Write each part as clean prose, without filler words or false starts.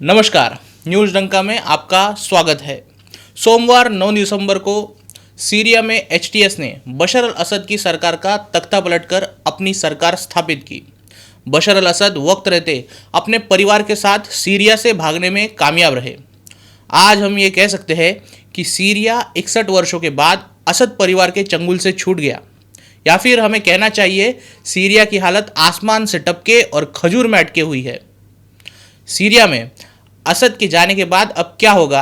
नमस्कार, न्यूज़ डंका में आपका स्वागत है। सोमवार 9 दिसंबर को सीरिया में एचटीएस ने बशर अल असद की सरकार का तख्ता पलटकर अपनी सरकार स्थापित की। बशर अल असद वक्त रहते अपने परिवार के साथ सीरिया से भागने में कामयाब रहे। आज हम ये कह सकते हैं कि सीरिया 61 वर्षों के बाद असद परिवार के चंगुल से छूट गया, या फिर हमें कहना चाहिए सीरिया की हालत आसमान से टपके और खजूर में अटके हुई है। सीरिया में असद के जाने के बाद अब क्या होगा,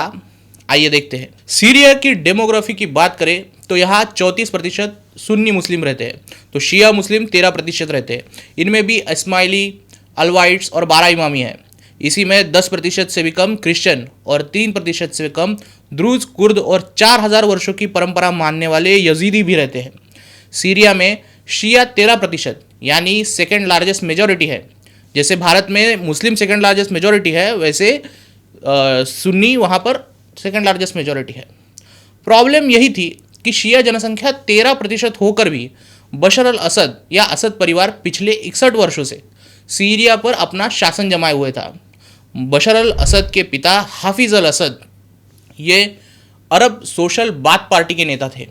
आइए देखते हैं। सीरिया की डेमोग्राफी की बात करें तो यहाँ 34% सुन्नी मुस्लिम रहते हैं, तो शिया मुस्लिम 13% रहते हैं। इनमें भी इस्माइली, अलवाइट्स और 12 इमामी हैं। इसी में 10% से भी कम क्रिश्चियन और 3% से कम द्रूज, कुर्द और 4000 वर्षों की परंपरा मानने वाले यजीदी भी रहते हैं। सीरिया में शिया 13% यानी सेकेंड लार्जेस्ट मेजॉरिटी है। जैसे भारत में मुस्लिम सेकेंड लार्जेस्ट मेजॉरिटी है, वैसे सुन्नी वहाँ पर सेकेंड लार्जेस्ट मेजॉरिटी है। प्रॉब्लम यही थी कि शिया जनसंख्या 13% होकर भी बशर अल असद या असद परिवार पिछले 61 वर्षों से सीरिया पर अपना शासन जमाए हुए था। बशर अल असद के पिता हाफिज अल असद ये अरब सोशल बाथ पार्टी के नेता थे।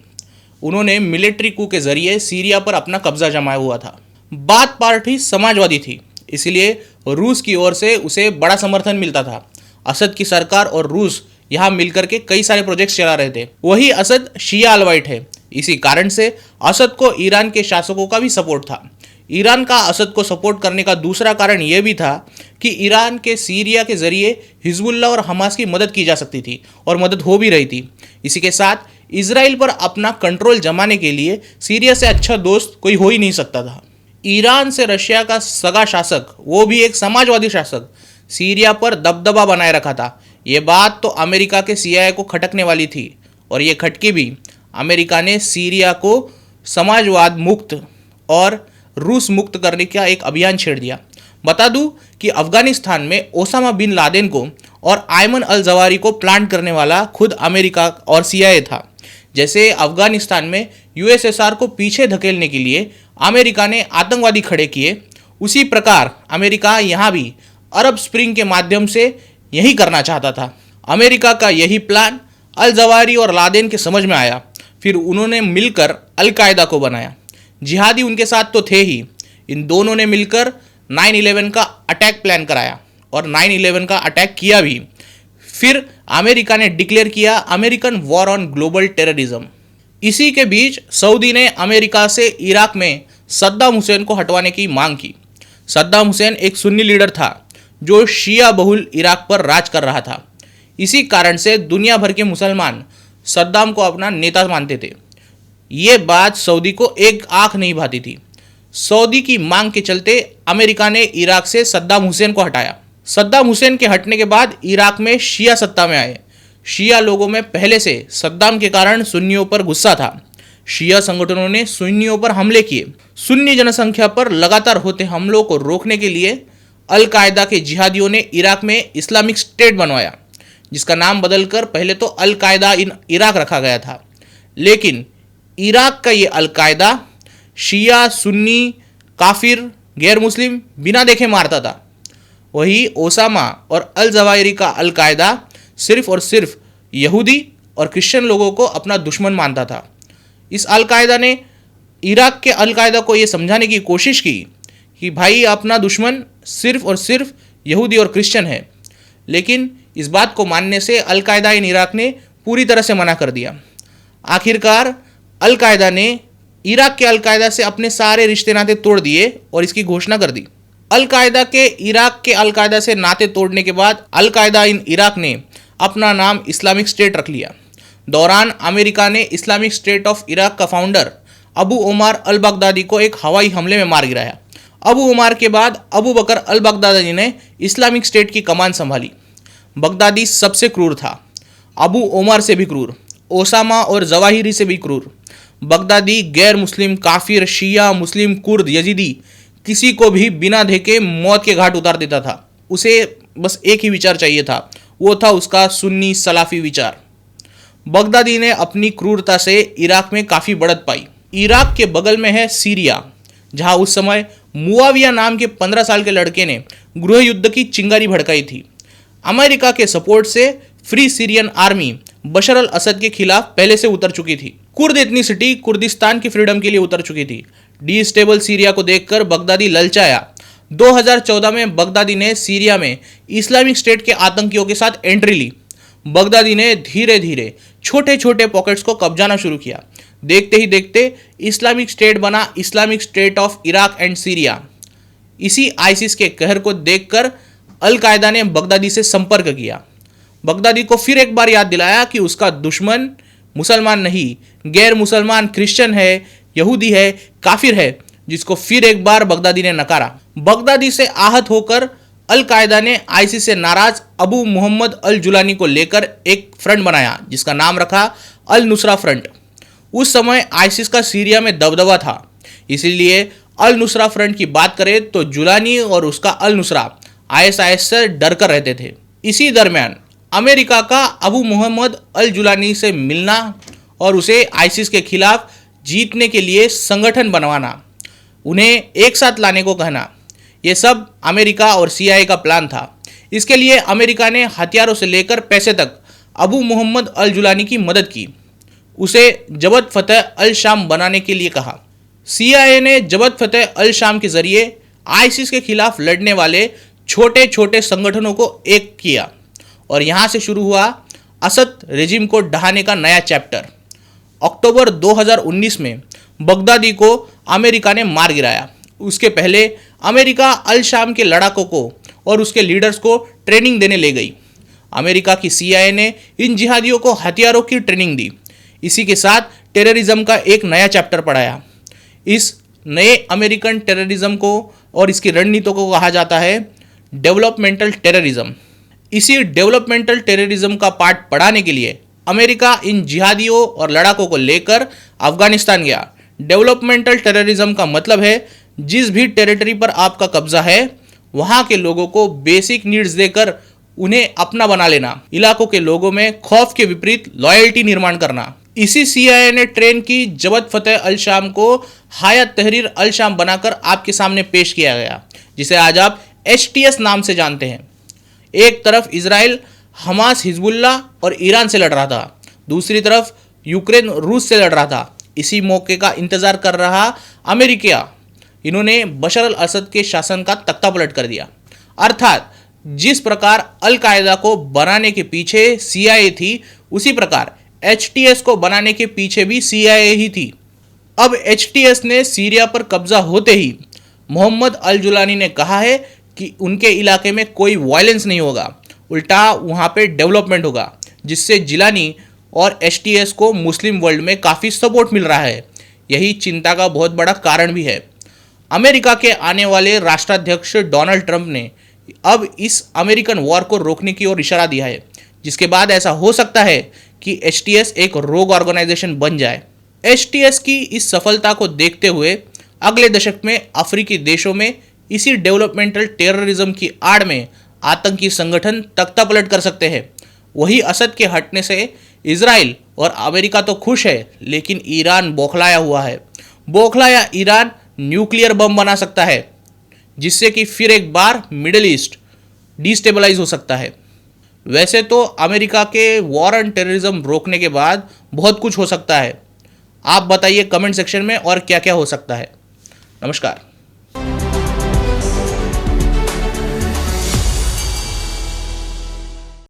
उन्होंने मिलिट्री कू के जरिए सीरिया पर अपना कब्जा जमाया हुआ था। बाथ पार्टी समाजवादी थी, इसलिए रूस की ओर से उसे बड़ा समर्थन मिलता था। असद की सरकार और रूस यहाँ मिलकर के कई सारे प्रोजेक्ट्स चला रहे थे। वही असद शिया अलवाइट है, इसी कारण से असद को ईरान के शासकों का भी सपोर्ट था। ईरान का असद को सपोर्ट करने का दूसरा कारण यह भी था कि ईरान के सीरिया के जरिए हिजबुल्लाह और हमास की मदद की जा सकती थी और मदद हो भी रही थी। इसी के साथ इजराइल पर अपना कंट्रोल जमाने के लिए सीरिया से अच्छा दोस्त कोई हो ही नहीं सकता था। ईरान से रशिया का सगा शासक, वो भी एक समाजवादी शासक, सीरिया पर दबदबा बनाए रखा था। ये बात तो अमेरिका के सीआईए को खटकने वाली थी, और ये खटकी भी। अमेरिका ने सीरिया को समाजवाद मुक्त और रूस मुक्त करने का एक अभियान छेड़ दिया। बता दूं कि अफगानिस्तान में ओसामा बिन लादेन को और आयमन अल जवारी को प्लांट करने वाला खुद अमेरिका और सीआईए था। जैसे अफगानिस्तान में यूएसएसआर को पीछे धकेलने के लिए अमेरिका ने आतंकवादी खड़े किए, उसी प्रकार अमेरिका यहाँ भी अरब स्प्रिंग के माध्यम से यही करना चाहता था। अमेरिका का यही प्लान अल जवारी और लादेन के समझ में आया। फिर उन्होंने मिलकर अल कायदा को बनाया। जिहादी उनके साथ तो थे ही, इन दोनों ने मिलकर 9/11 का अटैक प्लान कराया और 9/11 का अटैक किया भी। फिर अमेरिका ने डिक्लेयर किया American war on global terrorism. इसी के बीच सऊदी ने अमेरिका से इराक में सद्दाम हुसैन को हटवाने की मांग की। सद्दाम हुसैन एक सुन्नी लीडर था जो शिया बहुल इराक पर राज कर रहा था। इसी कारण से दुनिया भर के मुसलमान सद्दाम को अपना नेता मानते थे। ये बात सऊदी को एक आंख नहीं भाती थी। सऊदी की मांग के चलते अमेरिका ने इराक से सद्दाम हुसैन को हटाया। सद्दाम हुसैन के हटने के बाद इराक में शिया सत्ता में आए। शिया लोगों में पहले से सद्दाम के कारण सुन्नियों पर गुस्सा था। शिया संगठनों ने सुन्नियों पर हमले किए। सुन्नी जनसंख्या पर लगातार होते हमलों को रोकने के लिए अल कायदा के जिहादियों ने इराक में इस्लामिक स्टेट बनवाया, जिसका नाम बदलकर पहले तो अल कायदा इन इराक रखा गया था। लेकिन इराक का ये अल कायदा शिया, सुन्नी, काफिर, गैर मुस्लिम बिना देखे मारता था। वही ओसामा और अल जवाहिरी का अल कायदा सिर्फ और सिर्फ यहूदी और क्रिश्चियन लोगों को अपना दुश्मन मानता था। इस अल कायदा ने इराक के अल कायदा को ये समझाने की कोशिश की कि भाई अपना दुश्मन सिर्फ और सिर्फ यहूदी और क्रिश्चियन है, लेकिन इस बात को मानने से अल कायदा इन इराक ने पूरी तरह से मना कर दिया। आखिरकार अल कायदा ने इराक के अल कायदा से अपने सारे रिश्ते नाते तोड़ दिए और इसकी घोषणा कर दी। अल कायदा के इराक के अल कायदा से नाते तोड़ने के बाद अल कायदा इन इराक ने अपना नाम इस्लामिक स्टेट रख लिया। दौरान अमेरिका ने इस्लामिक स्टेट ऑफ इराक का founder Abu Umar al Baghdadi को एक हवाई हमले में मार गिराया। अबू उमर के बाद अबू बकर अल बगदादी ने इस्लामिक स्टेट की कमान संभाली। बगदादी सबसे क्रूर था, अबू उमर से भी क्रूर, ओसामा और जवाहिरी से भी क्रूर। बगदादी गैर मुस्लिम, काफिर, शिया, मुस्लिम, कुर्द, यजीदी किसी को भी बिना देखे मौत के घाट उतार देता था। उसे बस एक ही विचार चाहिए था, वो था उसका सुन्नी सलाफी विचार। बगदादी ने अपनी क्रूरता से इराक में काफ़ी बढ़त पाई। इराक के बगल में है सीरिया, जहां उस समय मुआविया नाम के 15 साल के लड़के ने गृह युद्ध की चिंगारी भड़काई थी। अमेरिका के सपोर्ट से फ्री सीरियन आर्मी बशर अल असद के खिलाफ पहले से उतर चुकी थी। कुर्द एथनिसिटी कुर्दिस्तान की फ्रीडम के लिए उतर चुकी थी। डिस्टेबल सीरिया को देखकर बगदादी ललचाया। 2014 में बगदादी ने सीरिया में इस्लामिक स्टेट के आतंकियों के साथ एंट्री ली। बगदादी ने धीरे धीरे छोटे छोटे पॉकेट्स को कब्जाना शुरू किया। देखते ही देखते इस्लामिक स्टेट बना Islamic state of Iraq and Syria. इसी आईसिस के कहर को देखकर अल कायदा ने बगदादी से संपर्क किया। बगदादी को फिर एक बार याद दिलाया कि उसका दुश्मन मुसलमान नहीं, गैर मुसलमान क्रिश्चियन है, यहूदी है, काफिर है, जिसको फिर एक बार बगदादी ने नकारा। बगदादी से आहत होकर अल कायदा ने आईसिस से नाराज अबू मोहम्मद अल जुलानी को लेकर एक फ्रंट बनाया जिसका नाम रखा अल नुसरा फ्रंट। उस समय आईसिस का सीरिया में दबदबा था, इसीलिए अल नुसरा फ्रंट की बात करें तो जुलानी और उसका अल नुसरा आईएसआईएस से डर कर रहते थे। इसी दरमियान अमेरिका का अबू मोहम्मद अल जुलानी से मिलना और उसे आईसिस के खिलाफ जीतने के लिए संगठन बनवाना, उन्हें एक साथ लाने को कहना, ये सब अमेरिका और सीआईए का प्लान था। इसके लिए अमेरिका ने हथियारों से लेकर पैसे तक अबू मोहम्मद अल जुलानी की मदद की। उसे जबत फतेह अल शाम बनाने के लिए कहा। सीआईए ने जबत फतेह अल शाम के जरिए आईसिस के खिलाफ लड़ने वाले छोटे छोटे संगठनों को एक किया और यहाँ से शुरू हुआ असद रेजिम को ढहाने का नया चैप्टर। अक्टूबर 2019 में बगदादी को अमेरिका ने मार गिराया। उसके पहले अमेरिका अल शाम के लड़ाकों को और उसके लीडर्स को ट्रेनिंग देने ले गई। अमेरिका की सीआईए ने इन जिहादियों को हथियारों की ट्रेनिंग दी। इसी के साथ टेररिज्म का एक नया चैप्टर पढ़ाया। इस नए अमेरिकन टेररिज्म को और इसकी रणनीतियों को कहा जाता है डेवलपमेंटल टेररिज्म। इसी डेवलपमेंटल टेररिज्म का पार्ट पढ़ाने के लिए अमेरिका इन जिहादियों और लड़ाकों को लेकर अफगानिस्तान गया। डेवलपमेंटल टेररिज्म का मतलब है जिस भी टेरिटरी पर आपका कब्जा है वहां के लोगों को बेसिक नीड्स देकर उन्हें अपना बना लेना, इलाकों के लोगों में खौफ के विपरीत लॉयल्टी निर्माण करना। इसी सीआईए ने ट्रेन की जबत फतेह अल शाम को हायत तहरीर अल शाम बनाकर आपके सामने पेश किया गया, जिसे आज आप एचटीएस नाम से जानते हैं। एक तरफ इजराइल हमास हिजबुल्ला और ईरान से लड़ रहा था, दूसरी तरफ यूक्रेन रूस से लड़ रहा था। इसी मौके का इंतजार कर रहा अमेरिका, इन्होंने बशर अल असद के शासन का तख्ता पलट कर दिया। अर्थात जिस प्रकार अल कायदा को बनाने के पीछे सीआईए थी, उसी प्रकार एचटीएस को बनाने के पीछे भी सीआईए ही थी। अब एचटीएस ने सीरिया पर कब्जा होते ही मोहम्मद अल जुलानी ने कहा है कि उनके इलाके में कोई वायलेंस नहीं होगा, उल्टा वहाँ पे डेवलपमेंट होगा, जिससे जिलानी और एचटीएस को मुस्लिम वर्ल्ड में काफ़ी सपोर्ट मिल रहा है। यही चिंता का बहुत बड़ा कारण भी है। अमेरिका के आने वाले राष्ट्राध्यक्ष डोनाल्ड ट्रंप ने अब इस अमेरिकन वॉर को रोकने की ओर इशारा दिया है, जिसके बाद ऐसा हो सकता है कि एचटीएस एक रोग ऑर्गेनाइजेशन बन जाए। एचटीएस की इस सफलता को देखते हुए अगले दशक में अफ्रीकी देशों में इसी डेवलपमेंटल टेररिज्म की आड़ में आतंकी संगठन तख्ता पलट कर सकते हैं। वही असद के हटने से इजराइल और अमेरिका तो खुश है, लेकिन ईरान बौखलाया हुआ है। बौखलाया ईरान न्यूक्लियर बम बना सकता है, जिससे कि फिर एक बार मिडिल ईस्ट डिस्टेबलाइज हो सकता है। वैसे तो अमेरिका के वॉर ऑन टेररिज्म रोकने के बाद बहुत कुछ हो सकता है। आप बताइए कमेंट सेक्शन में और क्या क्या हो सकता है। नमस्कार।